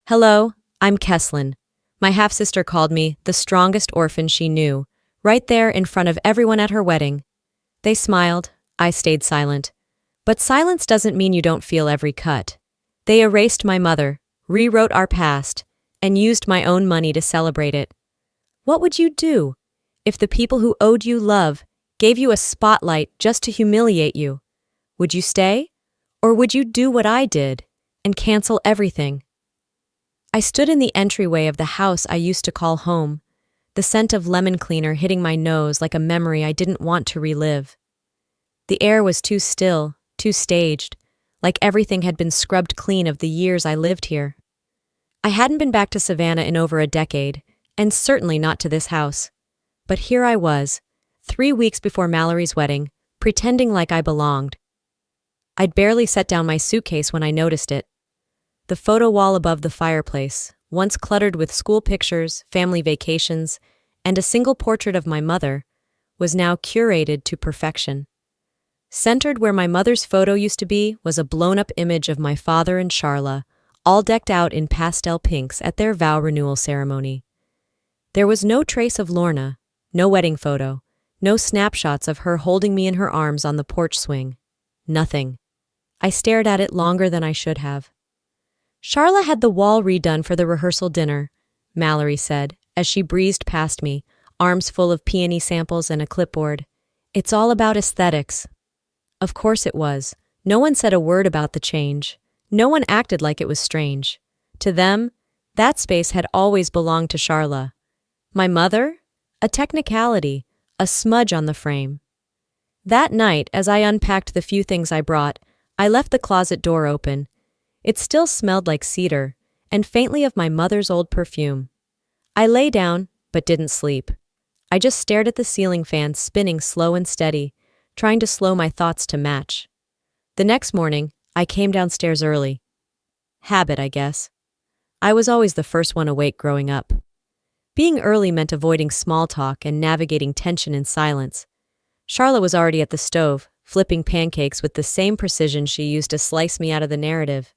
Hello, I'm Kesslin. My half-sister called me the strongest orphan she knew, right there in front of everyone at her wedding. They smiled, I stayed silent. But silence doesn't mean you don't feel every cut. They erased my mother, rewrote our past, and used my own money to celebrate it. What would you do if the people who owed you love gave you a spotlight just to humiliate you? Would you stay? Or would you do what I did and cancel everything? I stood in the entryway of the house I used to call home, the scent of lemon cleaner hitting my nose like a memory I didn't want to relive. The air was too still, too staged, like everything had been scrubbed clean of the years I lived here. I hadn't been back to Savannah in over a decade, and certainly not to this house. But here I was, 3 weeks before Mallory's wedding, pretending like I belonged. I'd barely set down my suitcase when I noticed it. The photo wall above the fireplace, once cluttered with school pictures, family vacations, and a single portrait of my mother, was now curated to perfection. Centered where my mother's photo used to be was a blown-up image of my father and Charla, all decked out in pastel pinks at their vow renewal ceremony. There was no trace of Lorna, no wedding photo, no snapshots of her holding me in her arms on the porch swing. Nothing. I stared at it longer than I should have. Charla had the wall redone for the rehearsal dinner, Mallory said, as she breezed past me, arms full of peony samples and a clipboard. It's all about aesthetics. Of course it was. No one said a word about the change. No one acted like it was strange. To them, that space had always belonged to Charla. My mother? A technicality, a smudge on the frame. That night, as I unpacked the few things I brought, I left the closet door open. It still smelled like cedar, and faintly of my mother's old perfume. I lay down, but didn't sleep. I just stared at the ceiling fan spinning slow and steady, trying to slow my thoughts to match. The next morning, I came downstairs early. Habit, I guess. I was always the first one awake growing up. Being early meant avoiding small talk and navigating tension in silence. Charla was already at the stove, flipping pancakes with the same precision she used to slice me out of the narrative.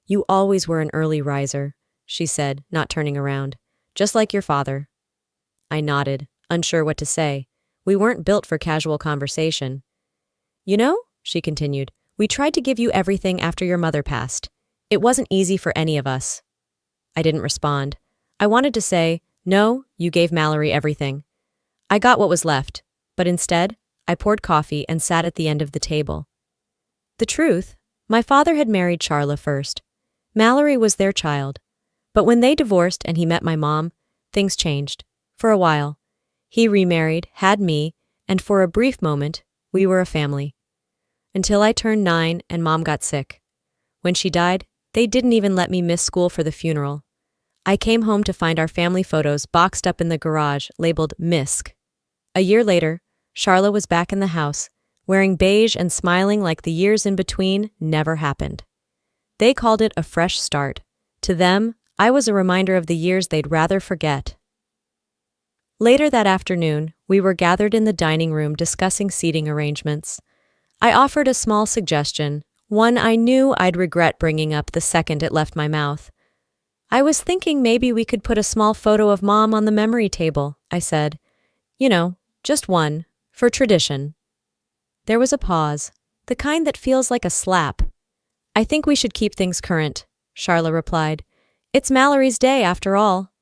You always were an early riser, she said, not turning around. Just like your father. I nodded, unsure what to say. We weren't built for casual conversation. You know, she continued, we tried to give you everything after your mother passed. It wasn't easy for any of us. I didn't respond. I wanted to say, no, you gave Mallory everything. I got what was left, but instead, I poured coffee and sat at the end of the table. The truth, my father had married Charla first. Mallory was their child. But when they divorced and he met my mom, things changed. For a while. He remarried, had me, and for a brief moment, we were a family. Until I turned 9 and Mom got sick. When she died, they didn't even let me miss school for the funeral. I came home to find our family photos boxed up in the garage, labeled MISC. A year later, Charla was back in the house, wearing beige and smiling like the years in between never happened. They called it a fresh start. To them, I was a reminder of the years they'd rather forget. Later that afternoon, we were gathered in the dining room discussing seating arrangements. I offered a small suggestion, one I knew I'd regret bringing up the second it left my mouth. I was thinking maybe we could put a small photo of Mom on the memory table, I said. You know, just one, for tradition. There was a pause, the kind that feels like a slap. I think we should keep things current, Charla replied. It's Mallory's day, after all.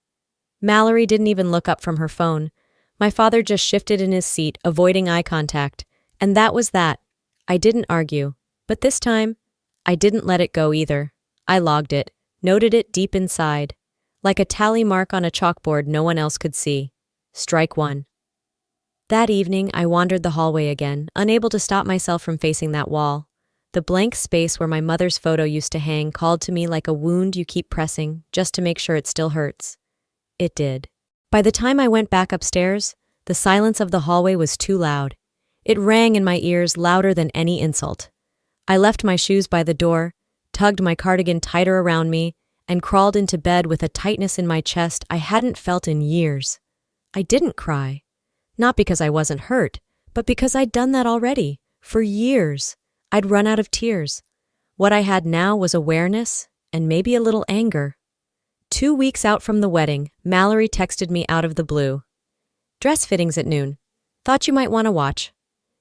Mallory didn't even look up from her phone. My father just shifted in his seat, avoiding eye contact. And that was that. I didn't argue. But this time, I didn't let it go either. I logged it, noted it deep inside. Like a tally mark on a chalkboard no one else could see. Strike one. That evening, I wandered the hallway again, unable to stop myself from facing that wall. The blank space where my mother's photo used to hang called to me like a wound you keep pressing just to make sure it still hurts. It did. By the time I went back upstairs, the silence of the hallway was too loud. It rang in my ears louder than any insult. I left my shoes by the door, tugged my cardigan tighter around me, and crawled into bed with a tightness in my chest I hadn't felt in years. I didn't cry. Not because I wasn't hurt, but because I'd done that already, for years. I'd run out of tears. What I had now was awareness and maybe a little anger. 2 weeks out from the wedding, Mallory texted me out of the blue. Dress fittings at noon. Thought you might want to watch.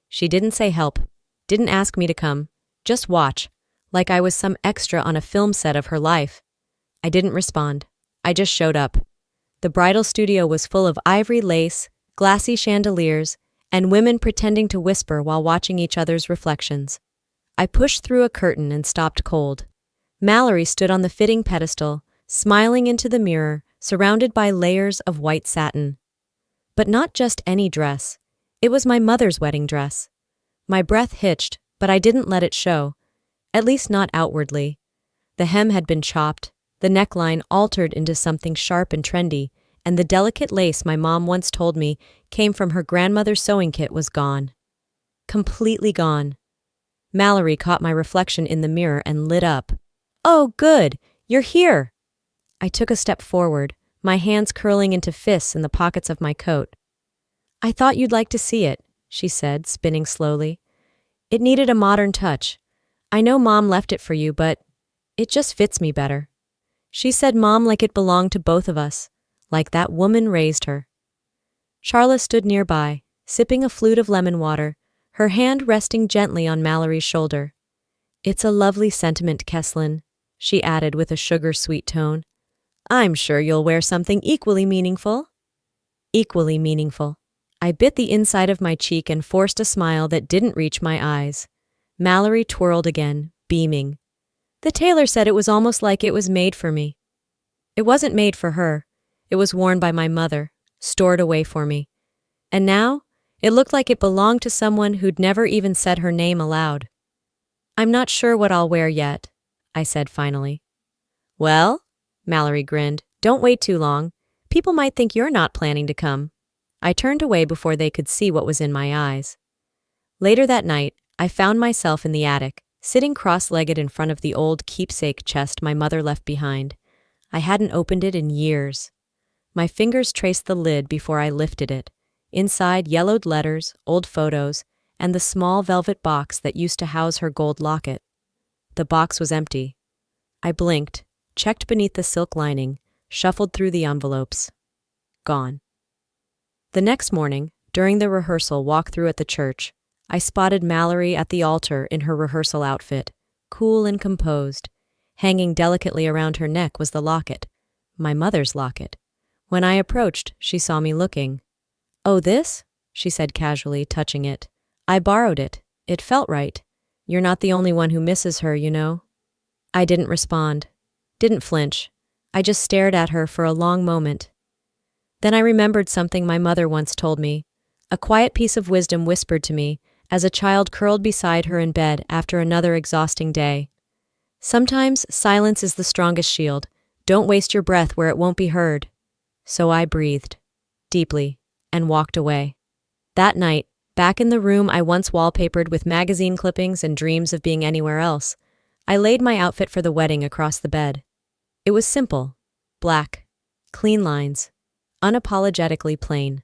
She didn't say help, didn't ask me to come, just watch, like I was some extra on a film set of her life. I didn't respond. I just showed up. The bridal studio was full of ivory lace, glassy chandeliers, and women pretending to whisper while watching each other's reflections. I pushed through a curtain and stopped cold. Mallory stood on the fitting pedestal, smiling into the mirror, surrounded by layers of white satin. But not just any dress. It was my mother's wedding dress. My breath hitched, but I didn't let it show, at least not outwardly. The hem had been chopped, the neckline altered into something sharp and trendy, and the delicate lace my mom once told me came from her grandmother's sewing kit was gone. Completely gone. Mallory caught my reflection in the mirror and lit up. "Oh, good! You're here!" I took a step forward, my hands curling into fists in the pockets of my coat. "I thought you'd like to see it," she said, spinning slowly. "It needed a modern touch. I know Mom left it for you, but it just fits me better." She said Mom like it belonged to both of us, like that woman raised her. Charla stood nearby, sipping a flute of lemon water, her hand resting gently on Mallory's shoulder. "It's a lovely sentiment, Kesslin," she added with a sugar-sweet tone. "I'm sure you'll wear something equally meaningful." Equally meaningful. I bit the inside of my cheek and forced a smile that didn't reach my eyes. Mallory twirled again, beaming. "The tailor said it was almost like it was made for me." It wasn't made for her. It was worn by my mother, stored away for me. And now, it looked like it belonged to someone who'd never even said her name aloud. "I'm not sure what I'll wear yet," I said finally. "Well," Mallory grinned, "don't wait too long. People might think you're not planning to come." I turned away before they could see what was in my eyes. Later that night, I found myself in the attic, sitting cross-legged in front of the old keepsake chest my mother left behind. I hadn't opened it in years. My fingers traced the lid before I lifted it. Inside, yellowed letters, old photos, and the small velvet box that used to house her gold locket. The box was empty. I blinked, checked beneath the silk lining, shuffled through the envelopes. Gone. The next morning, during the rehearsal walkthrough at the church, I spotted Mallory at the altar in her rehearsal outfit, cool and composed. Hanging delicately around her neck was the locket, my mother's locket. When I approached, she saw me looking. "Oh, this?" she said casually, touching it. "I borrowed it. It felt right. You're not the only one who misses her, you know." I didn't respond, didn't flinch. I just stared at her for a long moment. Then I remembered something my mother once told me. A quiet piece of wisdom whispered to me as a child curled beside her in bed after another exhausting day. "Sometimes silence is the strongest shield. Don't waste your breath where it won't be heard." So I breathed, deeply, and walked away. That night, back in the room I once wallpapered with magazine clippings and dreams of being anywhere else, I laid my outfit for the wedding across the bed. It was simple, black, clean lines, unapologetically plain.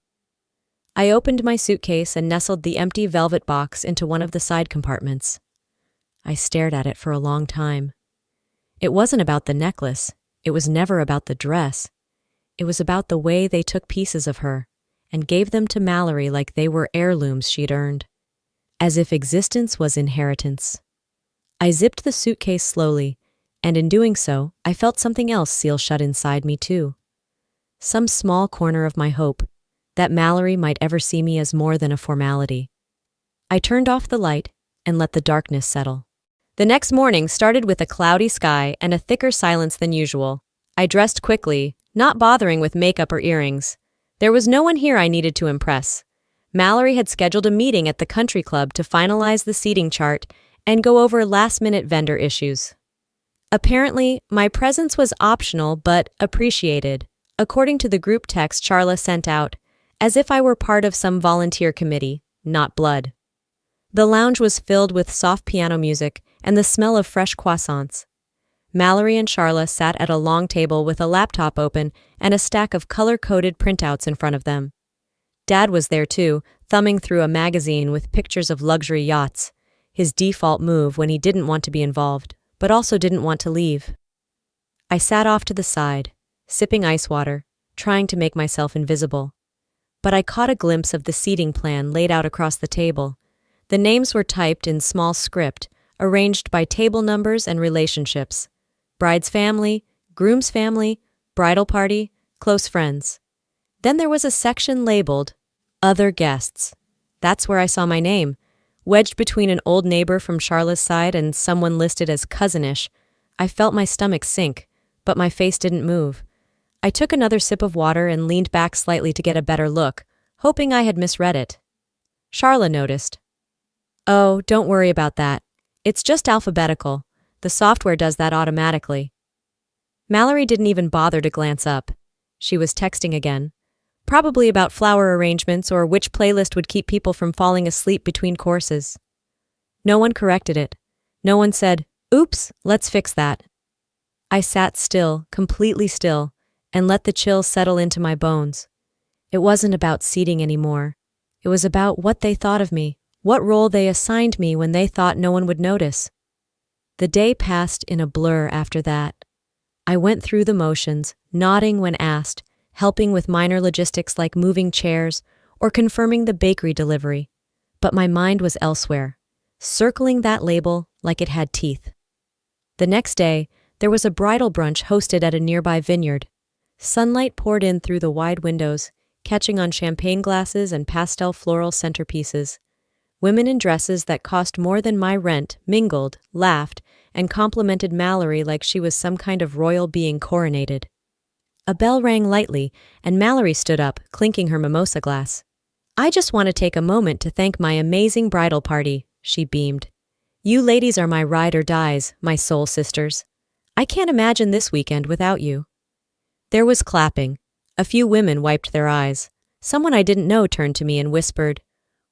I opened my suitcase and nestled the empty velvet box into one of the side compartments. I stared at it for a long time. It wasn't about the necklace. It was never about the dress. It was about the way they took pieces of her and gave them to Mallory like they were heirlooms she'd earned, as if existence was inheritance. I zipped the suitcase slowly, and in doing so, I felt something else seal shut inside me too. Some small corner of my hope, that Mallory might ever see me as more than a formality. I turned off the light and let the darkness settle. The next morning started with a cloudy sky and a thicker silence than usual. I dressed quickly, not bothering with makeup or earrings. There was no one here I needed to impress. Mallory had scheduled a meeting at the country club to finalize the seating chart and go over last-minute vendor issues. Apparently, my presence was optional but appreciated, according to the group text Charla sent out, as if I were part of some volunteer committee, not blood. The lounge was filled with soft piano music and the smell of fresh croissants. Mallory and Charla sat at a long table with a laptop open and a stack of color-coded printouts in front of them. Dad was there too, thumbing through a magazine with pictures of luxury yachts, his default move when he didn't want to be involved, but also didn't want to leave. I sat off to the side, sipping ice water, trying to make myself invisible. But I caught a glimpse of the seating plan laid out across the table. The names were typed in small script, arranged by table numbers and relationships. Bride's family, groom's family, bridal party, close friends. Then there was a section labeled Other Guests. That's where I saw my name, wedged between an old neighbor from Charlotte's side and someone listed as cousinish. I felt my stomach sink, but my face didn't move. I took another sip of water and leaned back slightly to get a better look, hoping I had misread it. Charlotte noticed. "Oh, don't worry about that. It's just alphabetical. The software does that automatically." Mallory didn't even bother to glance up. She was texting again. Probably about flower arrangements or which playlist would keep people from falling asleep between courses. No one corrected it. No one said, "Oops, let's fix that." I sat still, completely still, and let the chill settle into my bones. It wasn't about seating anymore. It was about what they thought of me, what role they assigned me when they thought no one would notice. The day passed in a blur after that. I went through the motions, nodding when asked, helping with minor logistics like moving chairs or confirming the bakery delivery. But my mind was elsewhere, circling that label like it had teeth. The next day, there was a bridal brunch hosted at a nearby vineyard. Sunlight poured in through the wide windows, catching on champagne glasses and pastel floral centerpieces. Women in dresses that cost more than my rent mingled, laughed, and complimented Mallory like she was some kind of royal being coronated. A bell rang lightly, and Mallory stood up, clinking her mimosa glass. "I just want to take a moment to thank my amazing bridal party," she beamed. "You ladies are my ride or dies, my soul sisters. I can't imagine this weekend without you." There was clapping. A few women wiped their eyes. Someone I didn't know turned to me and whispered,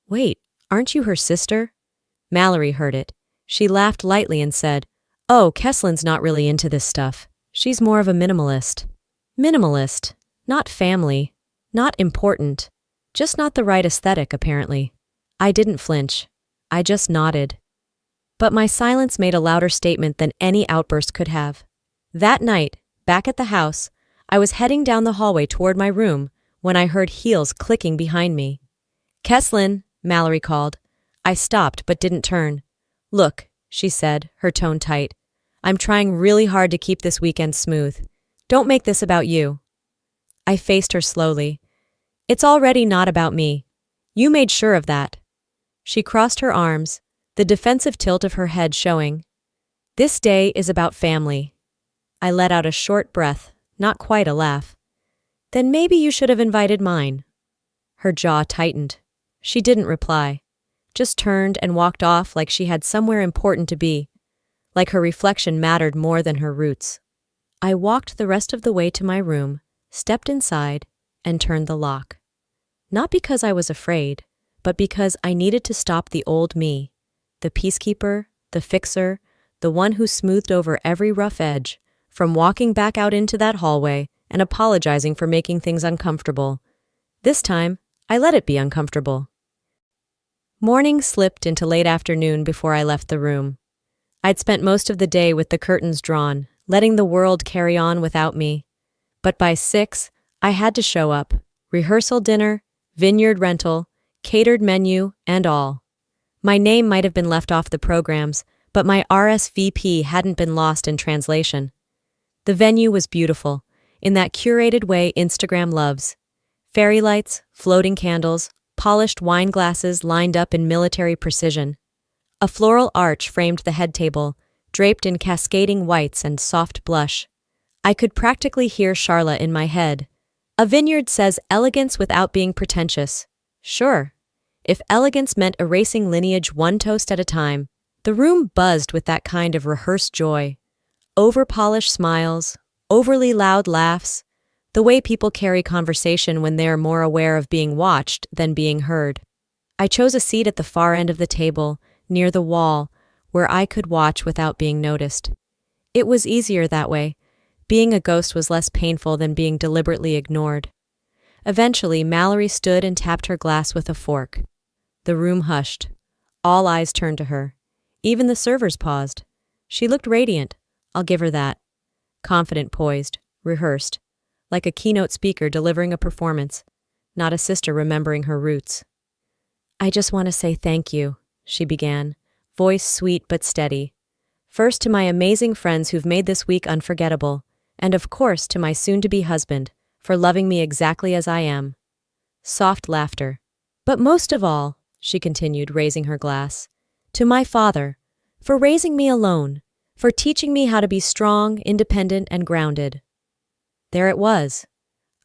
"Wait, aren't you her sister?" Mallory heard it. She laughed lightly and said, "Oh, Keslin's not really into this stuff. She's more of a minimalist." Minimalist. Not family. Not important. Just not the right aesthetic, apparently. I didn't flinch. I just nodded. But my silence made a louder statement than any outburst could have. That night, back at the house, I was heading down the hallway toward my room when I heard heels clicking behind me. "Keslin," Mallory called. I stopped but didn't turn. "Look," she said, her tone tight. "I'm trying really hard to keep this weekend smooth. Don't make this about you." I faced her slowly. "It's already not about me. You made sure of that." She crossed her arms, the defensive tilt of her head showing. "This day is about family." I let out a short breath, not quite a laugh. "Then maybe you should have invited mine." Her jaw tightened. She didn't reply, just turned and walked off like she had somewhere important to be, like her reflection mattered more than her roots. I walked the rest of the way to my room, stepped inside, and turned the lock. Not because I was afraid, but because I needed to stop the old me, the peacekeeper, the fixer, the one who smoothed over every rough edge, from walking back out into that hallway and apologizing for making things uncomfortable. This time, I let it be uncomfortable. Morning slipped into late afternoon before I left the room. I'd spent most of the day with the curtains drawn, letting the world carry on without me. But by 6, I had to show up. Rehearsal dinner, vineyard rental, catered menu, and all. My name might have been left off the programs, but my RSVP hadn't been lost in translation. The venue was beautiful, in that curated way Instagram loves. Fairy lights, floating candles, polished wine glasses lined up in military precision. A floral arch framed the head table, draped in cascading whites and soft blush. I could practically hear Charla in my head. A vineyard says elegance without being pretentious. Sure. If elegance meant erasing lineage one toast at a time, the room buzzed with that kind of rehearsed joy. Over-polished smiles, overly loud laughs, the way people carry conversation when they're more aware of being watched than being heard. I chose a seat at the far end of the table, near the wall, where I could watch without being noticed. It was easier that way. Being a ghost was less painful than being deliberately ignored. Eventually, Mallory stood and tapped her glass with a fork. The room hushed. All eyes turned to her. Even the servers paused. She looked radiant. I'll give her that. Confident, poised, rehearsed. like a keynote speaker delivering a performance, not a sister remembering her roots. "I just want to say thank you," she began, voice sweet but steady. "First to my amazing friends who've made this week unforgettable, and of course to my soon-to-be husband, for loving me exactly as I am." Soft laughter. "But most of all," she continued, raising her glass, "to my father, for raising me alone, for teaching me how to be strong, independent, and grounded." There it was.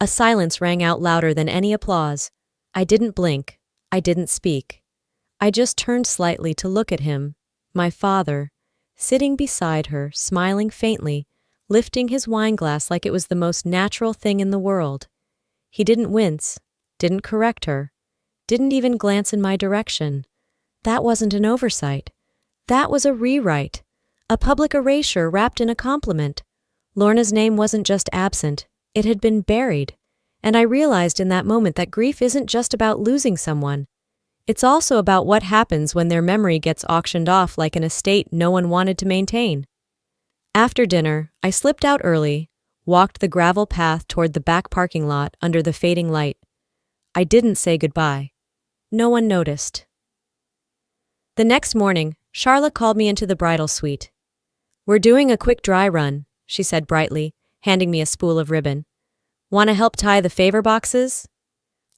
A silence rang out louder than any applause. I didn't blink. I didn't speak. I just turned slightly to look at him, my father, sitting beside her, smiling faintly, lifting his wineglass like it was the most natural thing in the world. He didn't wince, didn't correct her, didn't even glance in my direction. That wasn't an oversight. That was a rewrite, a public erasure wrapped in a compliment. Lorna's name wasn't just absent, it had been buried. And I realized in that moment that grief isn't just about losing someone. It's also about what happens when their memory gets auctioned off like an estate no one wanted to maintain. After dinner, I slipped out early, walked the gravel path toward the back parking lot under the fading light. I didn't say goodbye. No one noticed. The next morning, Charlotte called me into the bridal suite. "We're doing a quick dry run," she said brightly, handing me a spool of ribbon. "Want to help tie the favor boxes?"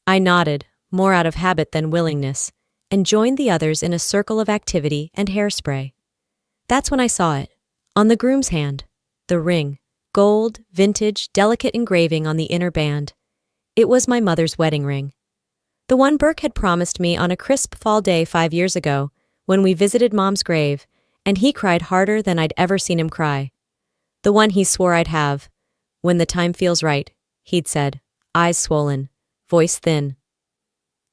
I nodded, more out of habit than willingness, and joined the others in a circle of activity and hairspray. That's when I saw it. On the groom's hand. The ring. Gold, vintage, delicate engraving on the inner band. It was my mother's wedding ring. The one Burke had promised me on a crisp fall day 5 years ago, when we visited Mom's grave, and he cried harder than I'd ever seen him cry. The one he swore I'd have. "When the time feels right," he'd said, eyes swollen, voice thin.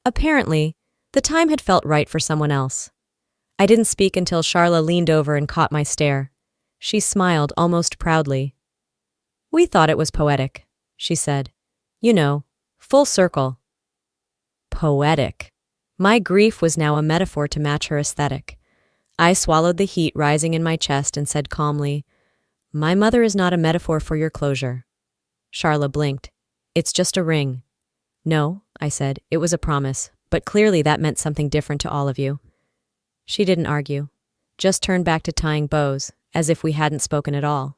Apparently, the time had felt right for someone else. I didn't speak until Charla leaned over and caught my stare. She smiled almost proudly. "We thought it was poetic," she said. "You know, full circle." Poetic. My grief was now a metaphor to match her aesthetic. I swallowed the heat rising in my chest and said calmly, "My mother is not a metaphor for your closure." Charla blinked. "It's just a ring." "No," I said, "it was a promise, but clearly that meant something different to all of you." She didn't argue, just turned back to tying bows, as if we hadn't spoken at all.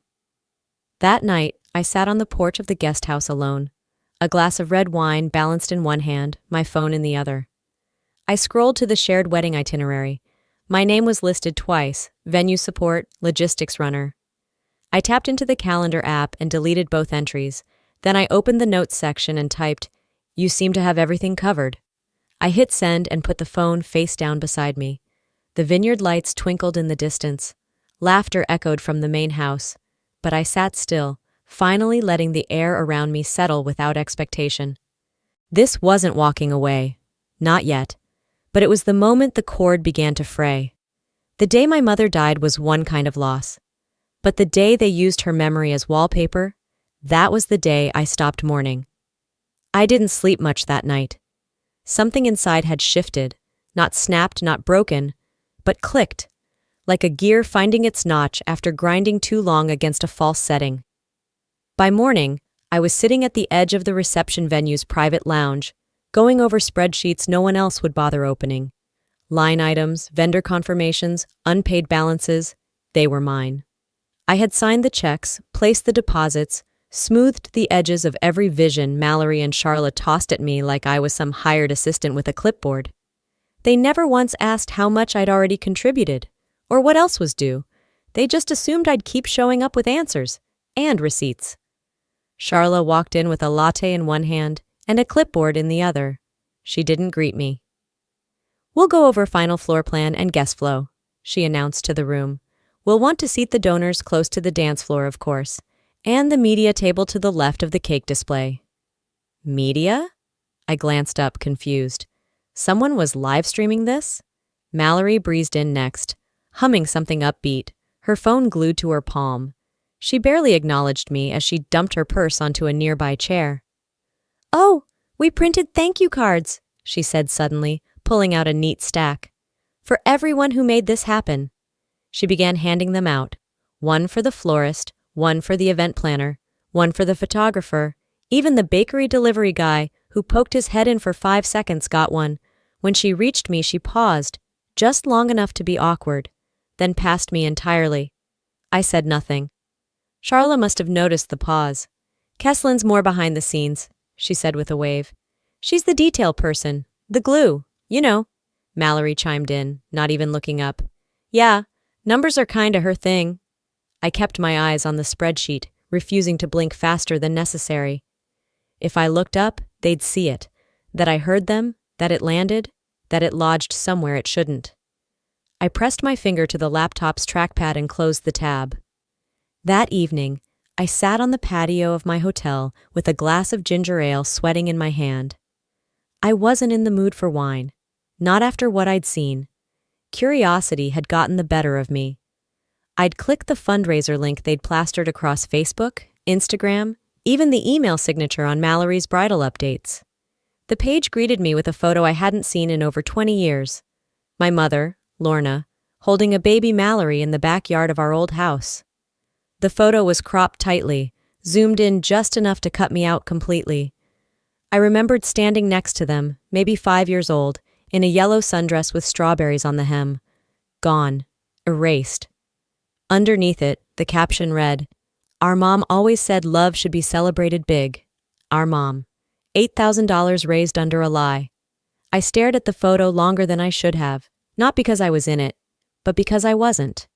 That night, I sat on the porch of the guest house alone, a glass of red wine balanced in one hand, my phone in the other. I scrolled to the shared wedding itinerary. My name was listed twice: venue support, logistics runner. I tapped into the calendar app and deleted both entries. Then I opened the notes section and typed, "You seem to have everything covered." I hit send and put the phone face down beside me. The vineyard lights twinkled in the distance. Laughter echoed from the main house. But I sat still, finally letting the air around me settle without expectation. This wasn't walking away. Not yet. But it was the moment the cord began to fray. The day my mother died was one kind of loss. But the day they used her memory as wallpaper, that was the day I stopped mourning. I didn't sleep much that night. Something inside had shifted, not snapped, not broken, but clicked, like a gear finding its notch after grinding too long against a false setting. By morning, I was sitting at the edge of the reception venue's private lounge, going over spreadsheets no one else would bother opening. Line items, vendor confirmations, unpaid balances, they were mine. I had signed the checks, placed the deposits, smoothed the edges of every vision Mallory and Charlotte tossed at me like I was some hired assistant with a clipboard. They never once asked how much I'd already contributed, or what else was due. They just assumed I'd keep showing up with answers and receipts. Charla walked in with a latte in one hand and a clipboard in the other. She didn't greet me. "We'll go over final floor plan and guest flow," she announced to the room. "We'll want to seat the donors close to the dance floor, of course, and the media table to the left of the cake display." Media? I glanced up, confused. Someone was live streaming this? Mallory breezed in next, humming something upbeat, her phone glued to her palm. She barely acknowledged me as she dumped her purse onto a nearby chair. "Oh, we printed thank you cards," she said suddenly, pulling out a neat stack. "For everyone who made this happen." She began handing them out. One for the florist, one for the event planner, one for the photographer, Even the bakery delivery guy, who poked his head in for 5 seconds, got one. When she reached me, she paused, just long enough to be awkward, then passed me entirely. I said nothing. Charla must have noticed the pause. "Keslin's more behind the scenes," she said with a wave. "She's the detail person, the glue, you know." Mallory chimed in, not even looking up. "Yeah, numbers are kinda her thing." I kept my eyes on the spreadsheet, refusing to blink faster than necessary. If I looked up, they'd see it. That I heard them, that it landed, that it lodged somewhere it shouldn't. I pressed my finger to the laptop's trackpad and closed the tab. That evening, I sat on the patio of my hotel with a glass of ginger ale sweating in my hand. I wasn't in the mood for wine, not after what I'd seen. Curiosity had gotten the better of me. I'd clicked the fundraiser link they'd plastered across Facebook, Instagram, even the email signature on Mallory's bridal updates. The page greeted me with a photo I hadn't seen in over 20 years. My mother, Lorna, holding a baby Mallory in the backyard of our old house. The photo was cropped tightly, zoomed in just enough to cut me out completely. I remembered standing next to them, maybe 5 years old, in a yellow sundress with strawberries on the hem. Gone. Erased. Underneath it, the caption read, "Our mom always said love should be celebrated big. Our mom. $8,000 raised under a lie." I stared at the photo longer than I should have, not because I was in it, but because I wasn't.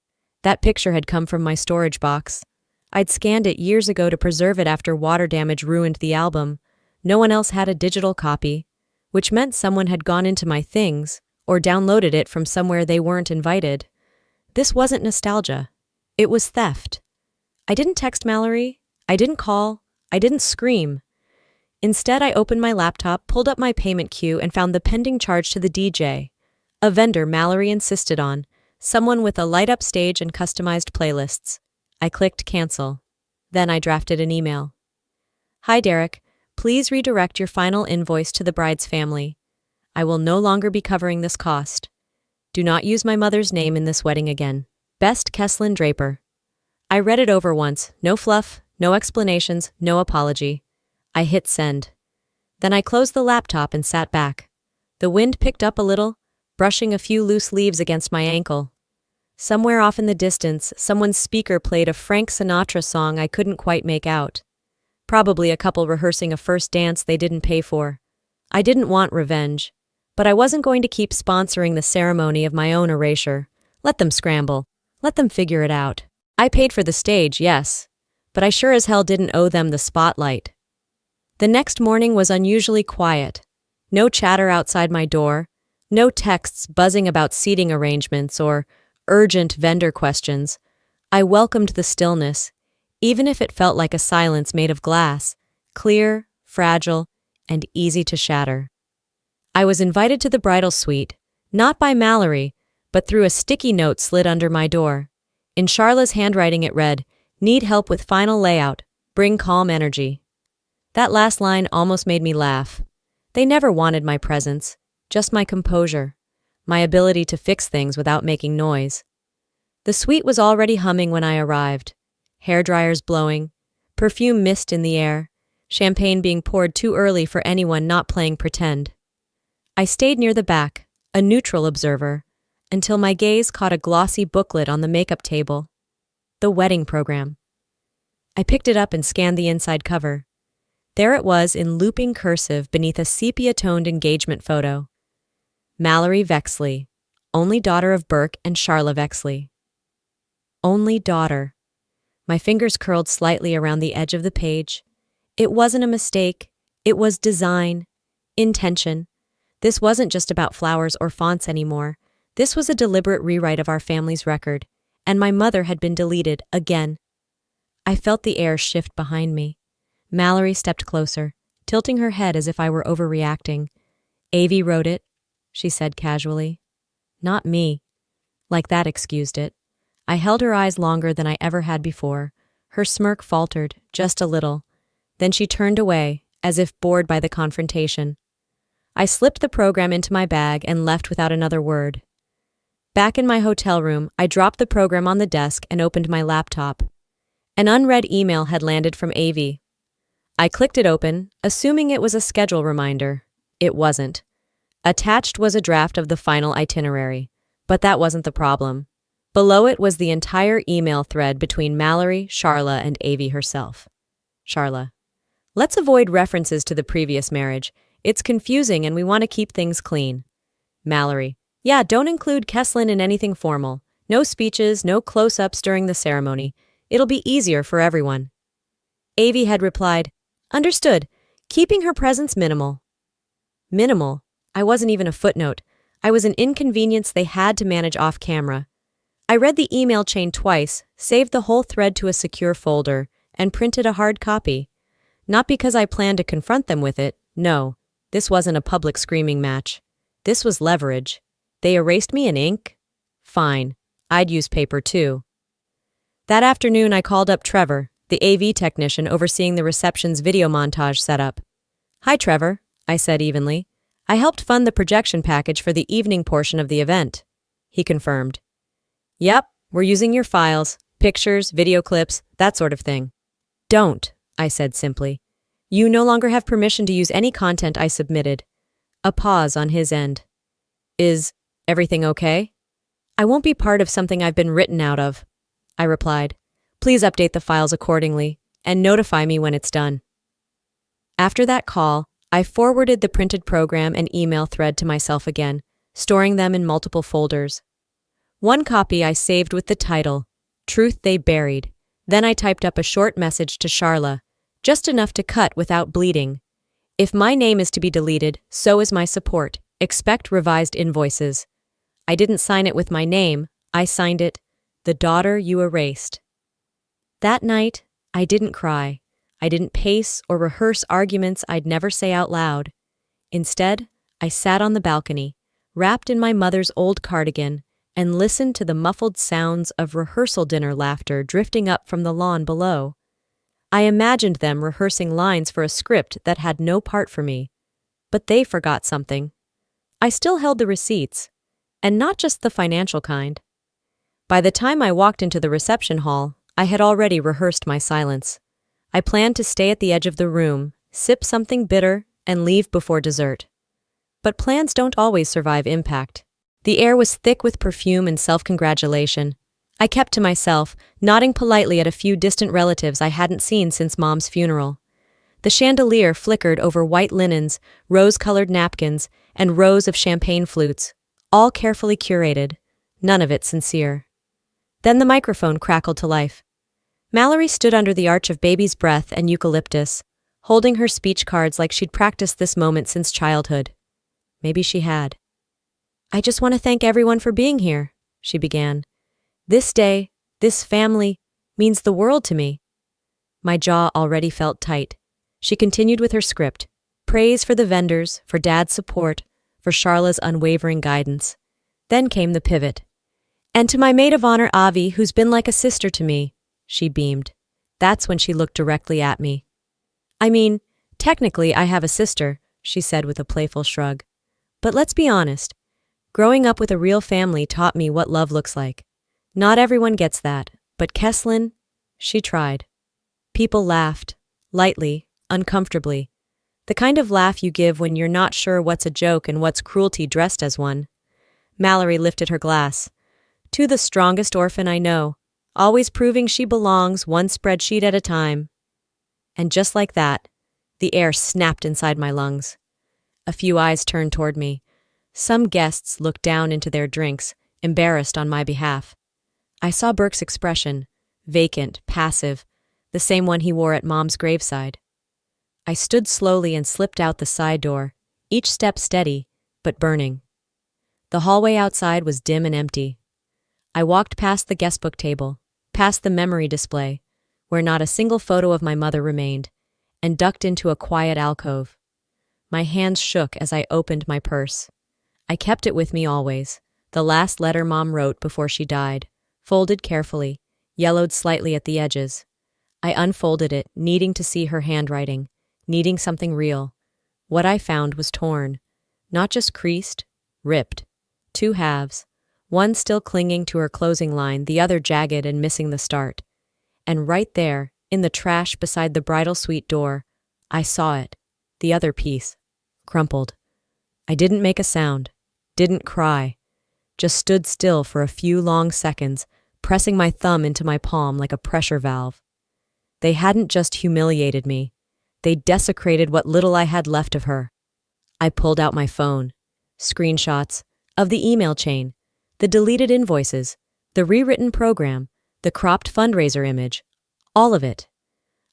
That picture had come from my storage box. I'd scanned it years ago to preserve it after water damage ruined the album. No one else had a digital copy, which meant someone had gone into my things or downloaded it from somewhere they weren't invited. This wasn't nostalgia. It was theft. I didn't text Mallory. I didn't call. I didn't scream. Instead, I opened my laptop, pulled up my payment queue, and found the pending charge to the DJ, a vendor Mallory insisted on, someone with a light-up stage and customized playlists. I clicked cancel. Then I drafted an email. "Hi, Derek. Please redirect your final invoice to the bride's family. I will no longer be covering this cost. Do not use my mother's name in this wedding again. Best, Keslin Draper." I read it over once. No fluff, no explanations, no apology. I hit send. Then I closed the laptop and sat back. The wind picked up a little, brushing a few loose leaves against my ankle. Somewhere off in the distance, someone's speaker played a Frank Sinatra song I couldn't quite make out. Probably a couple rehearsing a first dance they didn't pay for. I didn't want revenge, but I wasn't going to keep sponsoring the ceremony of my own erasure. Let them scramble. Let them figure it out. I paid for the stage, yes, but I sure as hell didn't owe them the spotlight. The next morning was unusually quiet. No chatter outside my door, no texts buzzing about seating arrangements or urgent vendor questions. I welcomed the stillness, even if it felt like a silence made of glass, clear, fragile, and easy to shatter. I was invited to the bridal suite, not by Mallory, but through a sticky note slid under my door. In Charla's handwriting it read, "Need help with final layout. Bring calm energy." That last line almost made me laugh. They never wanted my presence, just my composure, my ability to fix things without making noise. The suite was already humming when I arrived. Hair dryers blowing, perfume mist in the air, champagne being poured too early for anyone not playing pretend. I stayed near the back, a neutral observer, until my gaze caught a glossy booklet on the makeup table. The wedding program. I picked it up and scanned the inside cover. There it was in looping cursive beneath a sepia-toned engagement photo. Mallory Vexley, only daughter of Burke and Charla Vexley. Only daughter. My fingers curled slightly around the edge of the page. It wasn't a mistake. It was design. Intention. This wasn't just about flowers or fonts anymore. This was a deliberate rewrite of our family's record, and my mother had been deleted again. I felt the air shift behind me. Mallory stepped closer, tilting her head as if I were overreacting. "Avi wrote it," she said casually. "Not me." Like that excused it. I held her eyes longer than I ever had before. Her smirk faltered, just a little. Then she turned away, as if bored by the confrontation. I slipped the program into my bag and left without another word. Back in my hotel room, I dropped the program on the desk and opened my laptop. An unread email had landed from Avi. I clicked it open, assuming it was a schedule reminder. It wasn't. Attached was a draft of the final itinerary, but that wasn't the problem. Below it was the entire email thread between Mallory, Charla, and Avi herself. Charla: let's avoid references to the previous marriage. It's confusing and we want to keep things clean. Mallory: yeah, don't include Kesslin in anything formal. No speeches, no close-ups during the ceremony. It'll be easier for everyone. Avi had replied, understood, keeping her presence minimal. Minimal? I wasn't even a footnote. I was an inconvenience they had to manage off-camera. I read the email chain twice, saved the whole thread to a secure folder, and printed a hard copy. Not because I planned to confront them with it, no. This wasn't a public screaming match. This was leverage. They erased me in ink? Fine. I'd use paper too. That afternoon I called up Trevor, the AV technician overseeing the reception's video montage setup. Hi Trevor, I said evenly. I helped fund the projection package for the evening portion of the event. He confirmed. Yep, we're using your files, pictures, video clips, that sort of thing. Don't, I said simply. You no longer have permission to use any content I submitted. A pause on his end. Is everything okay? I won't be part of something I've been written out of, I replied. Please update the files accordingly and notify me when it's done. After that call, I forwarded the printed program and email thread to myself again, storing them in multiple folders. One copy I saved with the title, Truth They Buried. Then I typed up a short message to Charla, just enough to cut without bleeding. If my name is to be deleted, so is my support. Expect revised invoices. I didn't sign it with my name, I signed it, The Daughter You Erased. That night, I didn't cry. I didn't pace or rehearse arguments I'd never say out loud. Instead, I sat on the balcony, wrapped in my mother's old cardigan, and listened to the muffled sounds of rehearsal dinner laughter drifting up from the lawn below. I imagined them rehearsing lines for a script that had no part for me. But they forgot something. I still held the receipts, and not just the financial kind. By the time I walked into the reception hall, I had already rehearsed my silence. I planned to stay at the edge of the room, sip something bitter, and leave before dessert. But plans don't always survive impact. The air was thick with perfume and self-congratulation. I kept to myself, nodding politely at a few distant relatives I hadn't seen since Mom's funeral. The chandelier flickered over white linens, rose-colored napkins, and rows of champagne flutes, all carefully curated, none of it sincere. Then the microphone crackled to life. Mallory stood under the arch of baby's breath and eucalyptus, holding her speech cards like she'd practiced this moment since childhood. Maybe she had. I just want to thank everyone for being here, she began. This day, this family, means the world to me. My jaw already felt tight. She continued with her script. Praise for the vendors, for Dad's support, for Charla's unwavering guidance. Then came the pivot. And to my maid of honor, Avi, who's been like a sister to me, she beamed. That's when she looked directly at me. I mean, technically I have a sister, she said with a playful shrug. But let's be honest. Growing up with a real family taught me what love looks like. Not everyone gets that, but Kesslin, she tried. People laughed, lightly, uncomfortably. The kind of laugh you give when you're not sure what's a joke and what's cruelty dressed as one. Mallory lifted her glass. To the strongest orphan I know, always proving she belongs one spreadsheet at a time. And just like that, the air snapped inside my lungs. A few eyes turned toward me. Some guests looked down into their drinks, embarrassed on my behalf. I saw Burke's expression, vacant, passive, the same one he wore at Mom's graveside. I stood slowly and slipped out the side door, each step steady, but burning. The hallway outside was dim and empty. I walked past the guestbook table, past the memory display, where not a single photo of my mother remained, and ducked into a quiet alcove. My hands shook as I opened my purse. I kept it with me always, the last letter Mom wrote before she died, folded carefully, yellowed slightly at the edges. I unfolded it, needing to see her handwriting, needing something real. What I found was torn, not just creased, ripped. Two halves, one still clinging to her closing line, the other jagged and missing the start. And right there, in the trash beside the bridal suite door, I saw it. The other piece. Crumpled. I didn't make a sound. Didn't cry. Just stood still for a few long seconds, pressing my thumb into my palm like a pressure valve. They hadn't just humiliated me. They desecrated what little I had left of her. I pulled out my phone. Screenshots of the email chain, the deleted invoices, the rewritten program, the cropped fundraiser image. All of it.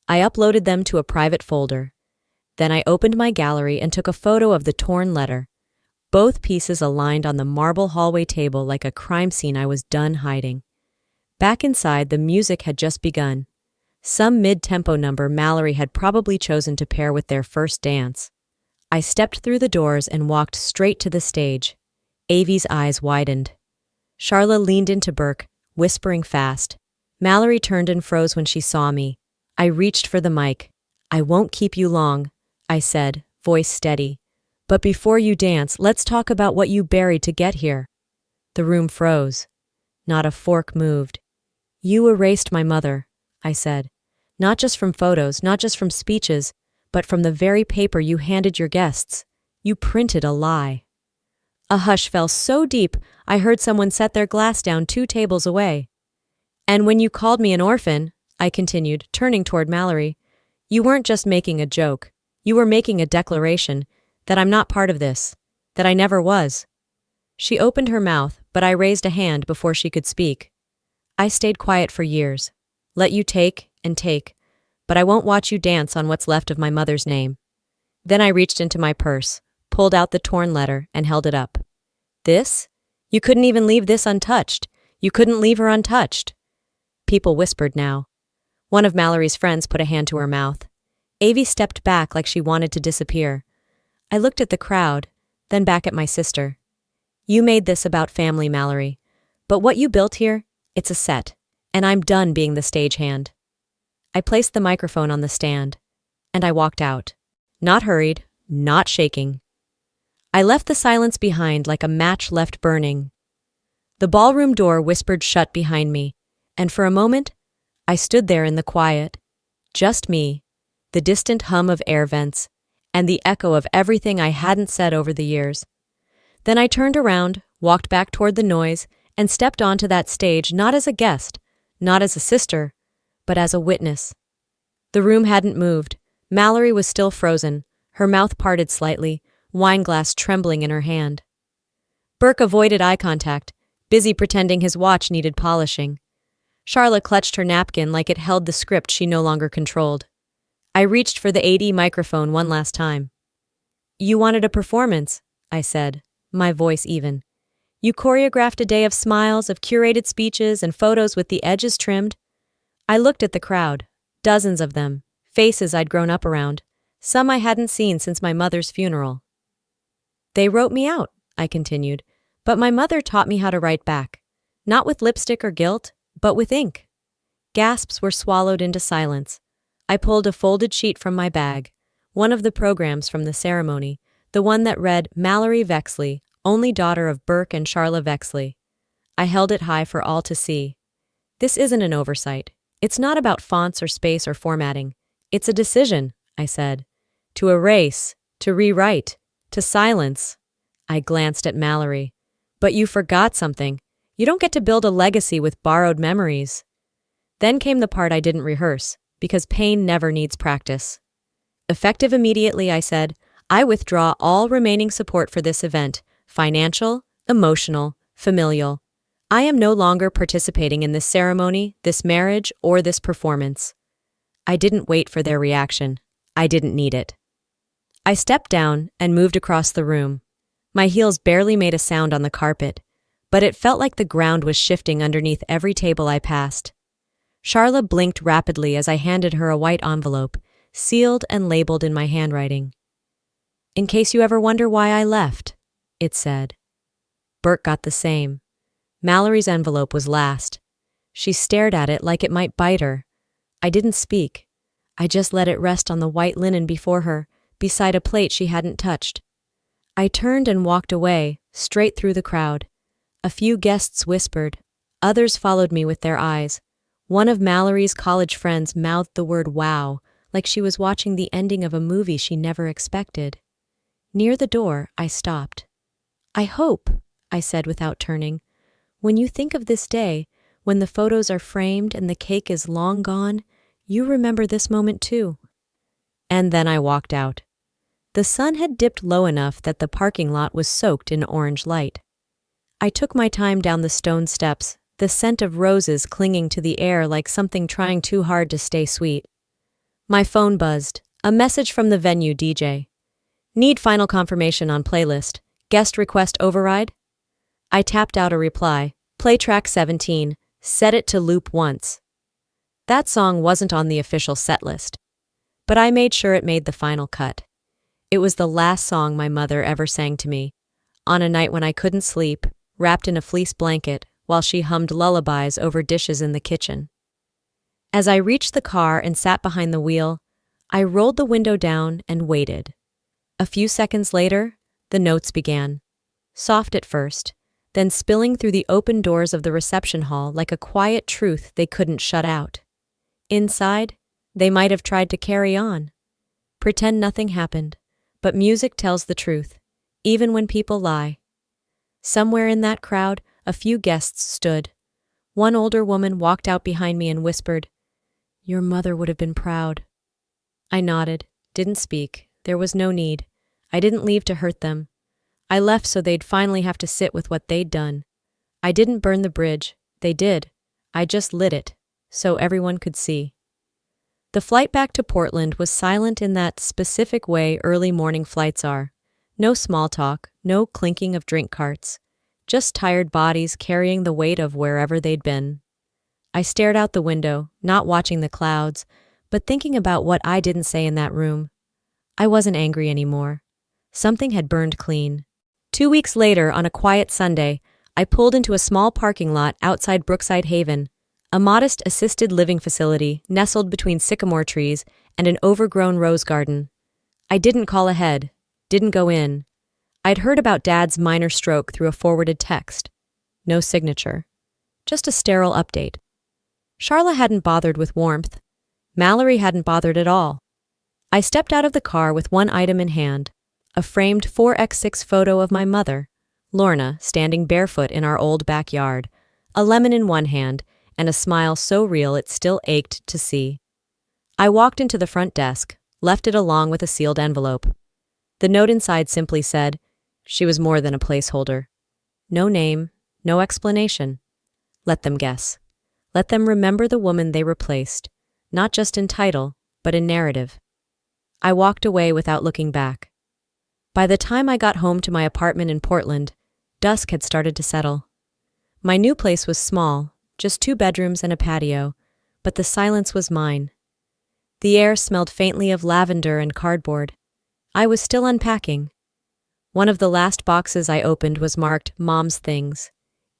I uploaded them to a private folder. Then I opened my gallery and took a photo of the torn letter. Both pieces aligned on the marble hallway table like a crime scene I was done hiding. Back inside, the music had just begun. Some mid-tempo number Mallory had probably chosen to pair with their first dance. I stepped through the doors and walked straight to the stage. Avi's eyes widened. Charla leaned into Burke, whispering fast. Mallory turned and froze when she saw me. I reached for the mic. "I won't keep you long," I said, voice steady. "But before you dance, let's talk about what you buried to get here." The room froze. Not a fork moved. "You erased my mother," I said. "Not just from photos, not just from speeches, but from the very paper you handed your guests. You printed a lie." A hush fell so deep, I heard someone set their glass down 2 tables away. "And when you called me an orphan," I continued, turning toward Mallory, "you weren't just making a joke. You were making a declaration that I'm not part of this, that I never was." She opened her mouth, but I raised a hand before she could speak. "I stayed quiet for years. Let you take and take, but I won't watch you dance on what's left of my mother's name." Then I reached into my purse, pulled out the torn letter, and held it up. "This? You couldn't even leave this untouched. You couldn't leave her untouched." People whispered now. One of Mallory's friends put a hand to her mouth. Avi stepped back like she wanted to disappear. I looked at the crowd, then back at my sister. "You made this about family, Mallory. But what you built here, it's a set, and I'm done being the stagehand." I placed the microphone on the stand, and I walked out. Not hurried, not shaking. I left the silence behind like a match left burning. The ballroom door whispered shut behind me, and for a moment, I stood there in the quiet. Just me, the distant hum of air vents, and the echo of everything I hadn't said over the years. Then I turned around, walked back toward the noise, and stepped onto that stage not as a guest, not as a sister, but as a witness. The room hadn't moved. Mallory was still frozen, her mouth parted slightly, wine glass trembling in her hand. Burke avoided eye contact, busy pretending his watch needed polishing. Charla clutched her napkin like it held the script she no longer controlled. I reached for the AD microphone one last time. "You wanted a performance," I said, my voice even. "You choreographed a day of smiles, of curated speeches, and photos with the edges trimmed." I looked at the crowd, dozens of them, faces I'd grown up around, some I hadn't seen since my mother's funeral. "They wrote me out," I continued, "but my mother taught me how to write back, not with lipstick or guilt, but with ink." Gasps were swallowed into silence. I pulled a folded sheet from my bag, one of the programs from the ceremony, the one that read Mallory Vexley, only daughter of Burke and Charla Vexley. I held it high for all to see. "This isn't an oversight. It's not about fonts or space or formatting. It's a decision," I said. "To erase, to rewrite, to silence." I glanced at Mallory. "But you forgot something. You don't get to build a legacy with borrowed memories." Then came the part I didn't rehearse, because pain never needs practice. "Effective immediately," I said, "I withdraw all remaining support for this event, financial, emotional, familial. I am no longer participating in this ceremony, this marriage, or this performance." I didn't wait for their reaction. I didn't need it. I stepped down and moved across the room. My heels barely made a sound on the carpet, but it felt like the ground was shifting underneath every table I passed. Charla blinked rapidly as I handed her a white envelope, sealed and labeled in my handwriting. "In case you ever wonder why I left," it said. Burke got the same. Mallory's envelope was last. She stared at it like it might bite her. I didn't speak. I just let it rest on the white linen before her, beside a plate she hadn't touched. I turned and walked away, straight through the crowd. A few guests whispered. Others followed me with their eyes. One of Mallory's college friends mouthed the word "wow," like she was watching the ending of a movie she never expected. Near the door, I stopped. "I hope," I said without turning, "when you think of this day, when the photos are framed and the cake is long gone, you remember this moment too." And then I walked out. The sun had dipped low enough that the parking lot was soaked in orange light. I took my time down the stone steps, the scent of roses clinging to the air like something trying too hard to stay sweet. My phone buzzed, a message from the venue DJ. "Need final confirmation on playlist. Guest request override?" I tapped out a reply. "Play track 17. Set it to loop once." That song wasn't on the official set list, but I made sure it made the final cut. It was the last song my mother ever sang to me, on a night when I couldn't sleep, wrapped in a fleece blanket, while she hummed lullabies over dishes in the kitchen. As I reached the car and sat behind the wheel, I rolled the window down and waited. A few seconds later, the notes began. Soft at first, then spilling through the open doors of the reception hall like a quiet truth they couldn't shut out. Inside, they might have tried to carry on. Pretend nothing happened, but music tells the truth, even when people lie. Somewhere in that crowd, a few guests stood. One older woman walked out behind me and whispered, "Your mother would have been proud." I nodded, didn't speak. There was no need. I didn't leave to hurt them. I left so they'd finally have to sit with what they'd done. I didn't burn the bridge. They did. I just lit it, so everyone could see. The flight back to Portland was silent in that specific way early morning flights are. No small talk, no clinking of drink carts. Just tired bodies carrying the weight of wherever they'd been. I stared out the window, not watching the clouds, but thinking about what I didn't say in that room. I wasn't angry anymore. Something had burned clean. 2 weeks later, on a quiet Sunday, I pulled into a small parking lot outside Brookside Haven, a modest assisted living facility nestled between sycamore trees and an overgrown rose garden. I didn't call ahead, didn't go in. I'd heard about Dad's minor stroke through a forwarded text. No signature. Just a sterile update. Charla hadn't bothered with warmth. Mallory hadn't bothered at all. I stepped out of the car with one item in hand, a framed 4x6 photo of my mother, Lorna, standing barefoot in our old backyard, a lemon in one hand, and a smile so real it still ached to see. I walked into the front desk, left it along with a sealed envelope. The note inside simply said, she was more than a placeholder. No name, no explanation. Let them guess. Let them remember the woman they replaced, not just in title, but in narrative. I walked away without looking back. By the time I got home to my apartment in Portland, dusk had started to settle. My new place was small, just 2 bedrooms and a patio, but the silence was mine. The air smelled faintly of lavender and cardboard. I was still unpacking. One of the last boxes I opened was marked Mom's Things.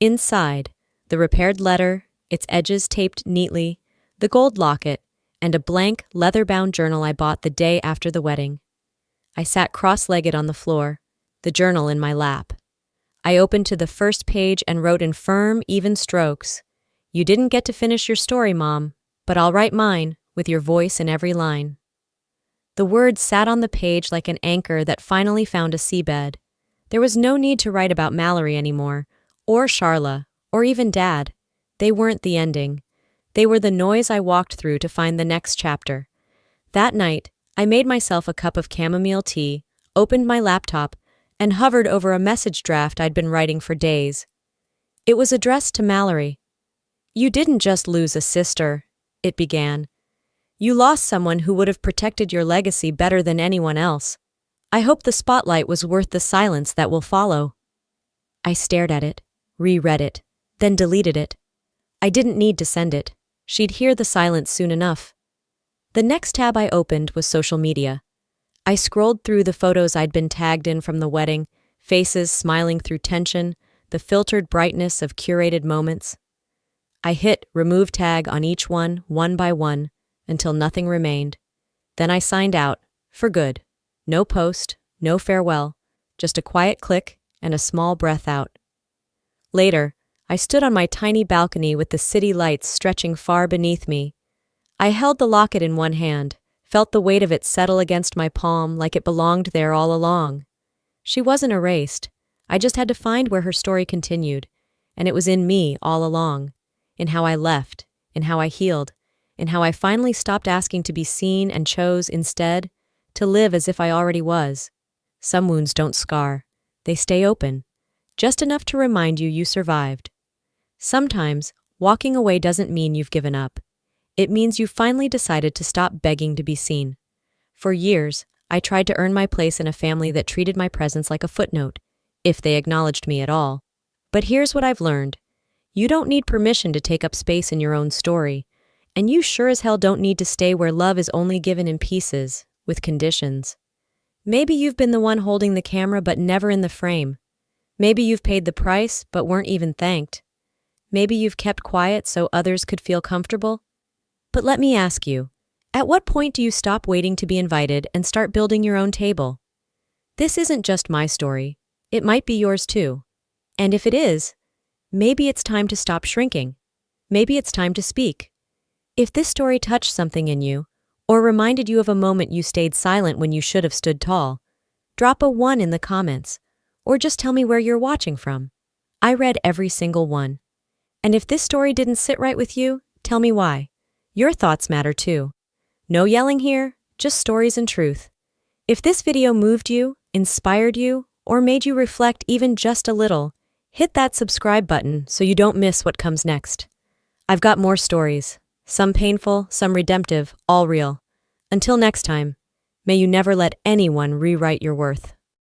Inside, the repaired letter, its edges taped neatly, the gold locket, and a blank, leather-bound journal I bought the day after the wedding. I sat cross-legged on the floor, the journal in my lap. I opened to the first page and wrote in firm, even strokes, "You didn't get to finish your story, Mom, but I'll write mine, with your voice in every line." The words sat on the page like an anchor that finally found a seabed. There was no need to write about Mallory anymore, or Charla, or even Dad. They weren't the ending. They were the noise I walked through to find the next chapter. That night, I made myself a cup of chamomile tea, opened my laptop, and hovered over a message draft I'd been writing for days. It was addressed to Mallory. "You didn't just lose a sister," it began. "You lost someone who would have protected your legacy better than anyone else. I hope the spotlight was worth the silence that will follow." I stared at it, reread it, then deleted it. I didn't need to send it. She'd hear the silence soon enough. The next tab I opened was social media. I scrolled through the photos I'd been tagged in from the wedding, faces smiling through tension, the filtered brightness of curated moments. I hit remove tag on each one by one, until nothing remained. Then I signed out, for good. No post, no farewell, just a quiet click and a small breath out. Later, I stood on my tiny balcony with the city lights stretching far beneath me. I held the locket in one hand, felt the weight of it settle against my palm like it belonged there all along. She wasn't erased. I just had to find where her story continued, and it was in me all along, in how I left, in how I healed, in how I finally stopped asking to be seen and chose, instead, to live as if I already was. Some wounds don't scar. They stay open, just enough to remind you you survived. Sometimes, walking away doesn't mean you've given up. It means you finally decided to stop begging to be seen. For years, I tried to earn my place in a family that treated my presence like a footnote, if they acknowledged me at all. But here's what I've learned. You don't need permission to take up space in your own story, and you sure as hell don't need to stay where love is only given in pieces, with conditions. Maybe you've been the one holding the camera but never in the frame. Maybe you've paid the price but weren't even thanked. Maybe you've kept quiet so others could feel comfortable. But let me ask you, at what point do you stop waiting to be invited and start building your own table? This isn't just my story. It might be yours too. And if it is, maybe it's time to stop shrinking. Maybe it's time to speak. If this story touched something in you, or reminded you of a moment you stayed silent when you should have stood tall, drop a 1 in the comments, or just tell me where you're watching from. I read every single one. And if this story didn't sit right with you, tell me why. Your thoughts matter too. No yelling here, just stories and truth. If this video moved you, inspired you, or made you reflect even just a little, hit that subscribe button so you don't miss what comes next. I've got more stories, some painful, some redemptive, all real. Until next time, may you never let anyone rewrite your worth.